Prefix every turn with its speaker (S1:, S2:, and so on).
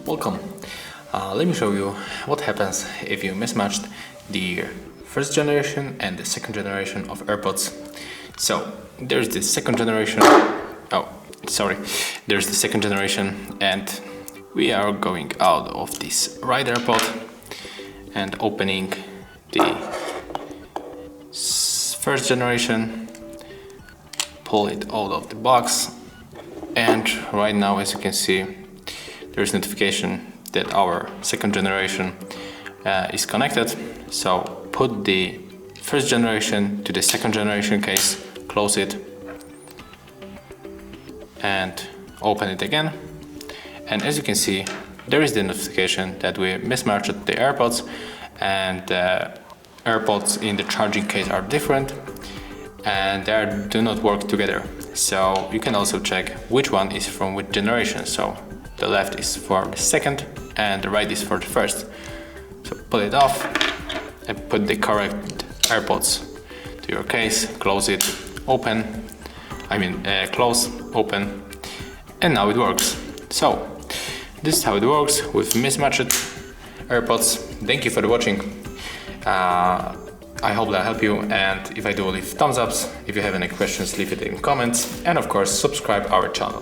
S1: Welcome. Let me show you what happens if you mismatched the first generation and the second generation of AirPods. So there's the second generation. There's the second generation, and we are going out of this right AirPod and opening the first generation. Pull it out of the box, and right now, as you can see, there's notification that our second generation is connected. So put the first generation to the second generation case, close it, and open it again. And as you can see, there is the notification that we mismatched the AirPods, and the AirPods in the charging case are different and they do not work together. So you can also check which one is from which generation. So the left is for the second and the right is for the first. So pull it off and put the correct AirPods to your case, close it, close, open, and now it works. So this is how it works with mismatched AirPods. Thank you for watching. I hope that helped you, and if I do, leave thumbs ups. If you have any questions, leave it in comments, and of course subscribe our channel.